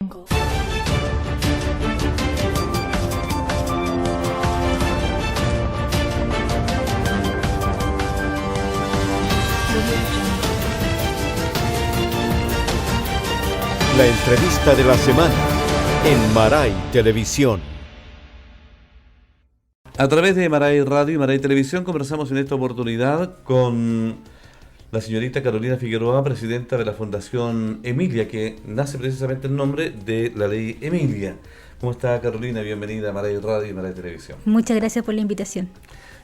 La entrevista de la semana en Maray Televisión. A través de Maray Radio y Maray Televisión conversamos en esta oportunidad con la señorita Carolina Figueroa, presidenta de la Fundación Emilia, que nace precisamente en nombre de la ley Emilia. ¿Cómo está, Carolina? Bienvenida a Maray Radio y Maray Televisión. Muchas gracias por la invitación.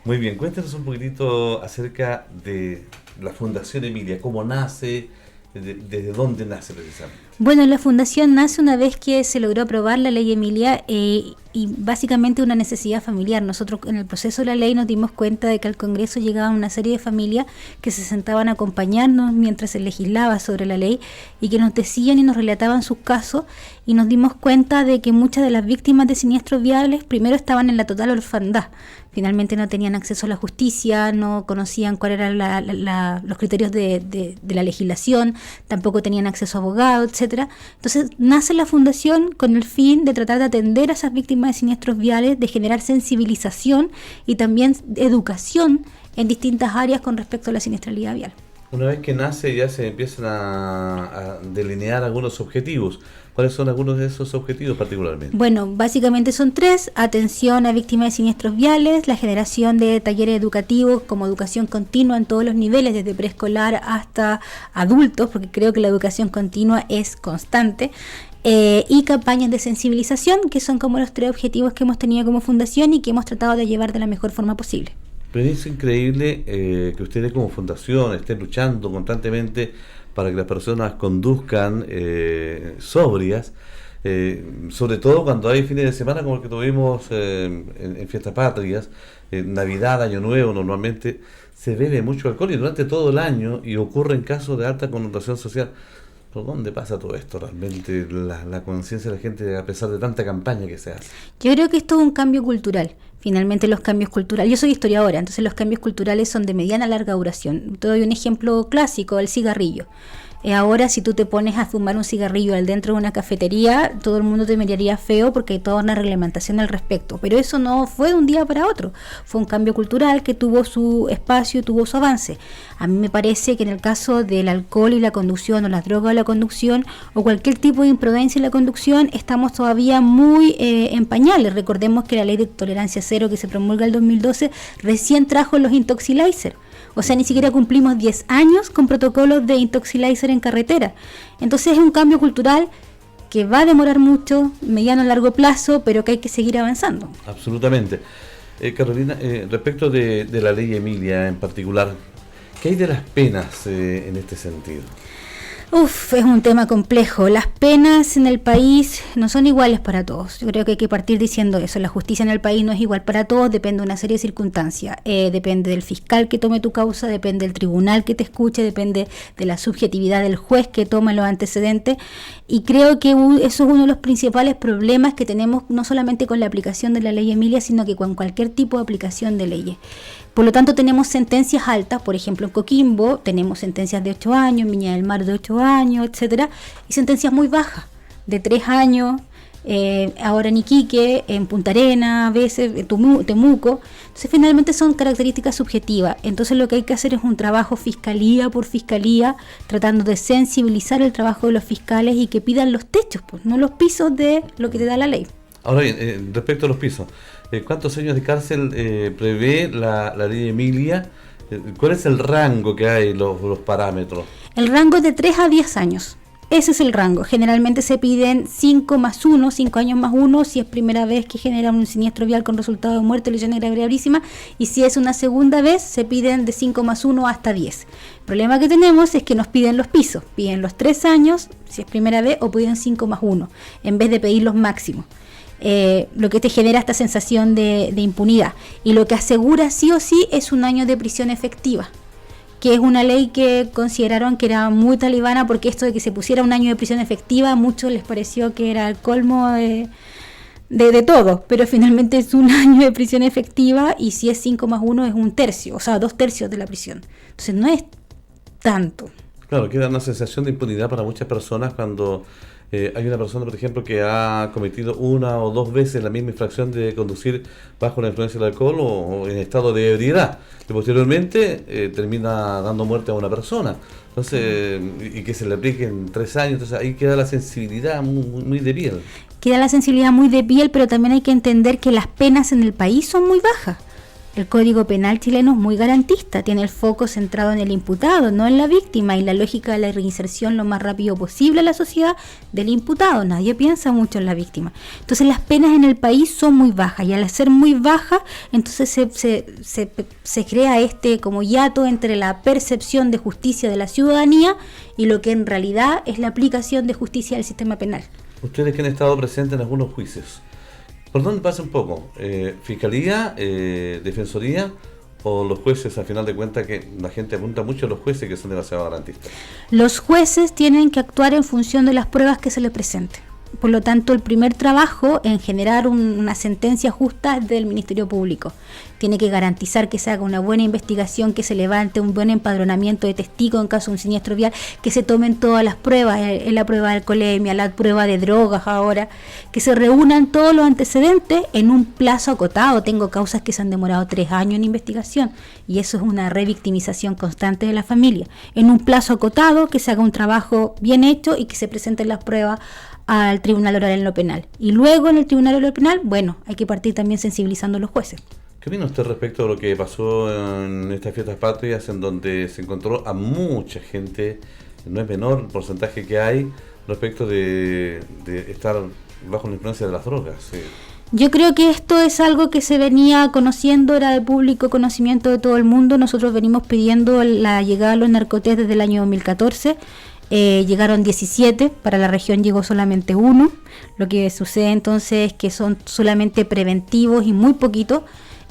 Muy bien, cuéntanos un poquitito acerca de la Fundación Emilia, cómo nace, desde dónde nace precisamente. Bueno, la fundación nace una vez que se logró aprobar la ley Emilia y básicamente una necesidad familiar. Nosotros en el proceso de la ley nos dimos cuenta de que al Congreso llegaban una serie de familias que se sentaban a acompañarnos mientras se legislaba sobre la ley y que nos decían y nos relataban sus casos, y nos dimos cuenta de que muchas de las víctimas de siniestros viales primero estaban en la total orfandad. Finalmente no tenían acceso a la justicia, no conocían cuáles eran los criterios de la legislación, tampoco tenían acceso a abogados, etcétera. Entonces nace la fundación con el fin de tratar de atender a esas víctimas de siniestros viales, de generar sensibilización y también educación en distintas áreas con respecto a la siniestralidad vial. Una vez que nace ya se empiezan a delinear algunos objetivos. ¿Cuáles son algunos de esos objetivos particularmente? Bueno, básicamente son 3: atención a víctimas de siniestros viales, la generación de talleres educativos como educación continua en todos los niveles, desde preescolar hasta adultos, porque creo que la educación continua es constante, y campañas de sensibilización, que son como los 3 objetivos que hemos tenido como fundación y que hemos tratado de llevar de la mejor forma posible. Pero es increíble que ustedes como fundación estén luchando constantemente para que las personas conduzcan sobrias, sobre todo cuando hay fines de semana como el que tuvimos en Fiestas Patrias, Navidad, Año Nuevo. Normalmente se bebe mucho alcohol y durante todo el año, y ocurren casos de alta connotación social. ¿Por dónde pasa todo esto realmente, la conciencia de la gente, a pesar de tanta campaña que se hace? Yo creo que esto es un cambio cultural. Finalmente los cambios culturales, yo soy historiadora, entonces los cambios culturales son de mediana a larga duración. Te doy un ejemplo clásico: el cigarrillo. Ahora, si tú te pones a fumar un cigarrillo al dentro de una cafetería, todo el mundo te miraría feo porque hay toda una reglamentación al respecto. Pero eso no fue de un día para otro. Fue un cambio cultural que tuvo su espacio y tuvo su avance. A mí me parece que en el caso del alcohol y la conducción, o las drogas o la conducción, o cualquier tipo de imprudencia en la conducción, estamos todavía muy en pañales. Recordemos que la ley de tolerancia cero que se promulga en el 2012 recién trajo los intoxilizers. O sea, ni siquiera cumplimos 10 años con protocolos de intoxilizer en carretera. Entonces es un cambio cultural que va a demorar mucho, mediano a largo plazo, pero que hay que seguir avanzando. Absolutamente. Carolina, respecto de la ley Emilia en particular, ¿qué hay de las penas en este sentido? Es un tema complejo. Las penas en el país no son iguales para todos. Yo creo que hay que partir diciendo eso. La justicia en el país no es igual para todos, depende de una serie de circunstancias. Depende del fiscal que tome tu causa, depende del tribunal que te escuche, depende de la subjetividad del juez que toma los antecedentes. Y creo que eso es uno de los principales problemas que tenemos, no solamente con la aplicación de la ley Emilia, sino que con cualquier tipo de aplicación de leyes. Por lo tanto, tenemos sentencias altas, por ejemplo, en Coquimbo tenemos sentencias de 8 años, en Viña del Mar de 8 años, etcétera, y sentencias muy bajas, de 3 años, ahora en Iquique, en Punta Arenas, a veces, en Temuco. Entonces, finalmente son características subjetivas. Entonces, lo que hay que hacer es un trabajo fiscalía por fiscalía, tratando de sensibilizar el trabajo de los fiscales y que pidan los techos, pues, no los pisos de lo que te da la ley. Ahora bien, respecto a los pisos, ¿cuántos años de cárcel prevé la ley Emilia? ¿Cuál es el rango que hay, los parámetros? El rango es de 3 a 10 años. Ese es el rango. Generalmente se piden 5 más 1, 5 años más 1, si es primera vez que genera un siniestro vial con resultado de muerte, lesiones gravísimas, y si es una segunda vez, se piden de 5 más 1 hasta 10. El problema que tenemos es que nos piden los pisos. Piden los 3 años, si es primera vez, o piden 5 más 1, en vez de pedir los máximos. Lo que te genera esta sensación de impunidad. Y lo que asegura sí o sí es un año de prisión efectiva, que es una ley que consideraron que era muy talibana, porque esto de que se pusiera un año de prisión efectiva a muchos les pareció que era el colmo de todo, pero finalmente es un año de prisión efectiva, y si es 5 más 1 es 1/3, o sea, 2/3 de la prisión. Entonces no es tanto. Claro, queda una sensación de impunidad para muchas personas cuando hay una persona, por ejemplo, que ha cometido una o dos veces la misma infracción de conducir bajo la influencia del alcohol o en estado de ebriedad, y posteriormente termina dando muerte a una persona. Entonces, y que se le apliquen 3 años, entonces ahí queda la sensibilidad muy de piel. Queda la sensibilidad muy de piel, pero también hay que entender que las penas en el país son muy bajas. El Código Penal chileno es muy garantista, tiene el foco centrado en el imputado, no en la víctima, y la lógica de la reinserción lo más rápido posible a la sociedad del imputado. Nadie piensa mucho en la víctima. Entonces las penas en el país son muy bajas, y al ser muy bajas, entonces se crea este como hiato entre la percepción de justicia de la ciudadanía y lo que en realidad es la aplicación de justicia del sistema penal. Ustedes que han estado presentes en algunos juicios, ¿por dónde pasa un poco? ¿Fiscalía, Defensoría o los jueces? Al final de cuentas que la gente apunta mucho a los jueces que son demasiado garantistas. Los jueces tienen que actuar en función de las pruebas que se les presenten. Por lo tanto, el primer trabajo en generar una sentencia justa es del Ministerio Público. Tiene que garantizar que se haga una buena investigación, que se levante un buen empadronamiento de testigos en caso de un siniestro vial, que se tomen todas las pruebas, la prueba de alcoholemia, la prueba de drogas ahora, que se reúnan todos los antecedentes en un plazo acotado. Tengo causas que se han demorado 3 años en investigación, y eso es una revictimización constante de la familia. En un plazo acotado, que se haga un trabajo bien hecho y que se presenten las pruebas al Tribunal Oral en lo Penal. Y luego en el Tribunal Oral Penal, bueno, hay que partir también sensibilizando a los jueces. ¿Qué opina usted respecto a lo que pasó en estas fiestas patrias, en donde se encontró a mucha gente, no es menor el porcentaje que hay, respecto de estar bajo la influencia de las drogas? Sí. Yo creo que esto es algo que se venía conociendo, era de público conocimiento de todo el mundo. Nosotros venimos pidiendo la llegada de los narcotés desde el año 2014. Llegaron 17, para la región llegó solamente 1. Lo que sucede entonces es que son solamente preventivos y muy poquitos,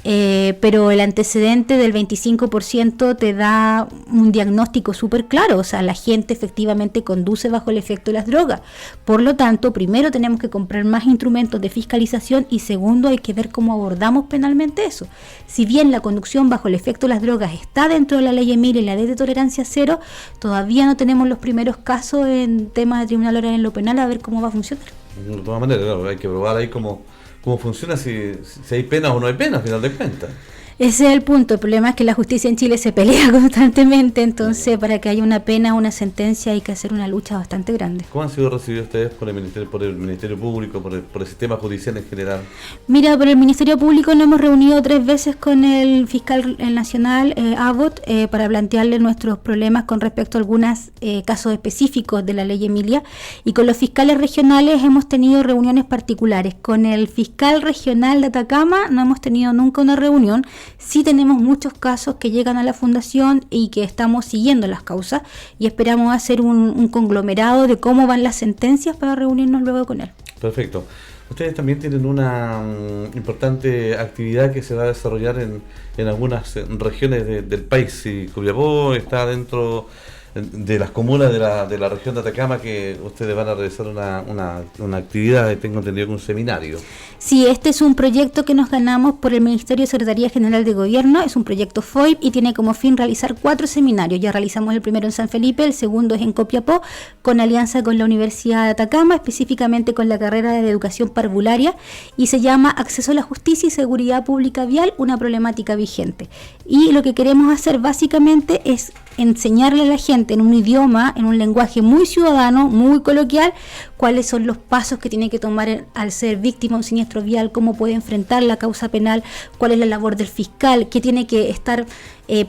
pero el antecedente del 25% te da un diagnóstico súper claro. O sea, la gente efectivamente conduce bajo el efecto de las drogas. Por lo tanto, primero tenemos que comprar más instrumentos de fiscalización, y segundo hay que ver cómo abordamos penalmente eso. Si bien la conducción bajo el efecto de las drogas está dentro de la ley Emilia y la ley de tolerancia cero, todavía no tenemos los primeros casos en temas de Tribunal Oral en lo Penal, a ver cómo va a funcionar. De todas maneras, claro, hay que probar ahí cómo funciona, si hay pena o no hay pena, al final de cuentas. Ese es el punto. El problema es que la justicia en Chile se pelea constantemente, entonces para que haya una pena o una sentencia hay que hacer una lucha bastante grande. ¿Cómo han sido recibidos ustedes por el Ministerio Público, por el sistema judicial en general? Mira, por el Ministerio Público nos hemos reunido 3 veces con el fiscal nacional, Abbott, para plantearle nuestros problemas con respecto a algunos casos específicos de la ley Emilia, y con los fiscales regionales hemos tenido reuniones particulares. Con el fiscal regional de Atacama no hemos tenido nunca una reunión. Sí tenemos muchos casos que llegan a la fundación y que estamos siguiendo las causas, y esperamos hacer un conglomerado de cómo van las sentencias para reunirnos luego con él. Perfecto. Ustedes también tienen una importante actividad que se va a desarrollar en algunas regiones del país. Y Copiapó está dentro de las comunas de la región de Atacama, que ustedes van a realizar una actividad, tengo entendido que un seminario. Sí, este es un proyecto que nos ganamos por el Ministerio de Secretaría General de Gobierno, es un proyecto FOIP y tiene como fin realizar 4 seminarios. Ya realizamos el primero en San Felipe, el segundo es en Copiapó, con alianza con la Universidad de Atacama, específicamente con la carrera de Educación Parvularia, y se llama Acceso a la Justicia y Seguridad Pública Vial, una problemática vigente. Y lo que queremos hacer básicamente es enseñarle a la gente en un idioma, en un lenguaje muy ciudadano, muy coloquial, cuáles son los pasos que tiene que tomar al ser víctima de un siniestro vial, cómo puede enfrentar la causa penal, cuál es la labor del fiscal, qué tiene que estar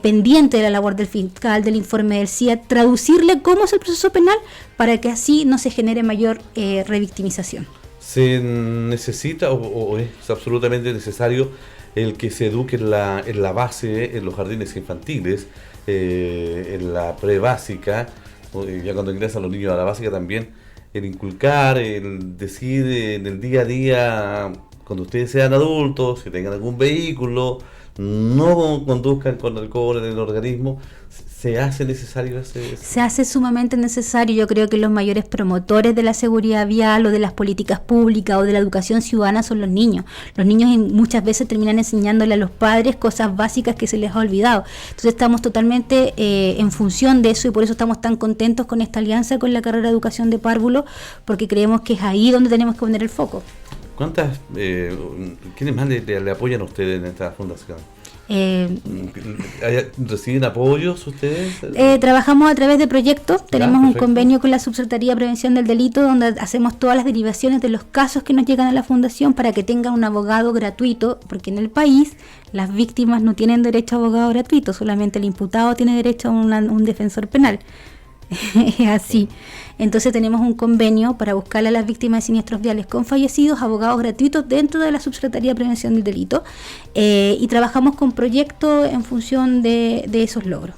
pendiente de la labor del fiscal, del informe del CIA, traducirle cómo es el proceso penal para que así no se genere mayor revictimización. ¿Se necesita o es absolutamente necesario el que se eduque en la base, en los jardines infantiles, en la prebásica, ya cuando ingresan los niños a la básica también, el inculcar, el decir en el día a día, cuando ustedes sean adultos, si tengan algún vehículo, no conduzcan con alcohol en el organismo, ¿se hace necesario ese? Se hace sumamente necesario. Yo creo que los mayores promotores de la seguridad vial o de las políticas públicas o de la educación ciudadana son los niños. Los niños muchas veces terminan enseñándole a los padres cosas básicas que se les ha olvidado. Entonces estamos totalmente en función de eso y por eso estamos tan contentos con esta alianza con la carrera de educación de párvulo, porque creemos que es ahí donde tenemos que poner el foco. ¿Quiénes más le apoyan a ustedes en esta fundación? Eh, ¿Reciben apoyos ustedes? Trabajamos a través de proyectos, tenemos un perfecto. convenio con la Subsecretaría de Prevención del Delito donde hacemos todas las derivaciones de los casos que nos llegan a la fundación para que tengan un abogado gratuito, porque en el país las víctimas no tienen derecho a abogado gratuito, solamente el imputado tiene derecho a un defensor penal. Es así. Entonces tenemos un convenio para buscarle a las víctimas de siniestros viales con fallecidos abogados gratuitos dentro de la Subsecretaría de Prevención del Delito, y trabajamos con proyectos en función de esos logros.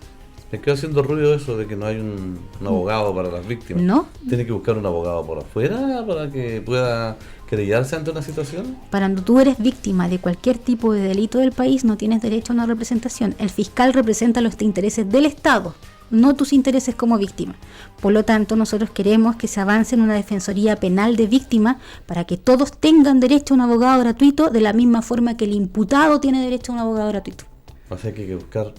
Me quedo haciendo ruido eso de que no hay un abogado para las víctimas. ¿No? ¿Tiene que buscar un abogado por afuera para que pueda querellarse ante una situación? Cuando tú eres víctima de cualquier tipo de delito del país, no tienes derecho a una representación. El fiscal representa los intereses del Estado, no tus intereses como víctima. Por lo tanto, nosotros queremos que se avance en una defensoría penal de víctimas para que todos tengan derecho a un abogado gratuito de la misma forma que el imputado tiene derecho a un abogado gratuito. O sea que hay que buscar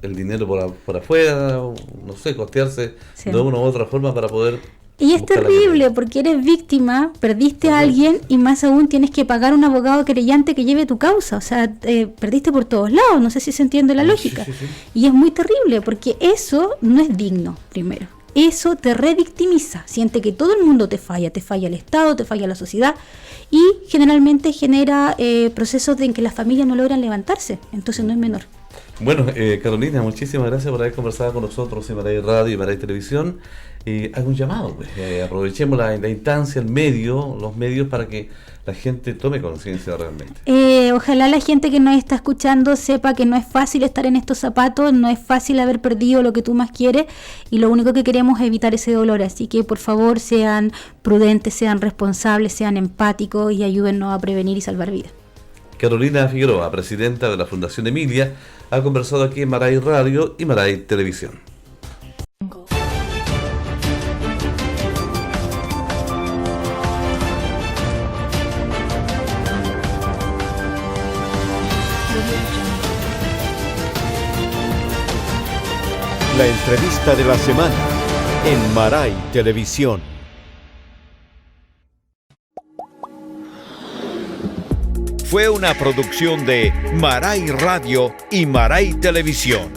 el dinero por afuera, o, no sé, costearse Sí. de una u otra forma para poder... Y es buscar la terrible querella. porque eres víctima, perdiste a alguien y más aún tienes que pagar un abogado querellante que lleve tu causa. O sea, perdiste por todos lados, no sé si se entiende la lógica. Sí. Y es muy terrible porque eso no es digno, primero. Eso te revictimiza, siente que todo el mundo te falla el Estado, te falla la sociedad y generalmente genera procesos en que las familias no logran levantarse, entonces no es menor. Bueno, Carolina, muchísimas gracias por haber conversado con nosotros en Maray Radio y Maray Televisión. Hago un llamado, pues, aprovechemos la instancia, los medios para que la gente tome conciencia realmente. Ojalá la gente que nos está escuchando sepa que no es fácil estar en estos zapatos, no es fácil haber perdido lo que tú más quieres y lo único que queremos es evitar ese dolor, así que por favor sean prudentes, sean responsables, sean empáticos y ayúdennos a prevenir y salvar vidas. Carolina Figueroa, presidenta de la Fundación Emilia, ha conversado aquí en Maray Radio y Maray Televisión. La entrevista de la semana en Maray Televisión. Fue una producción de Maray Radio y Maray Televisión.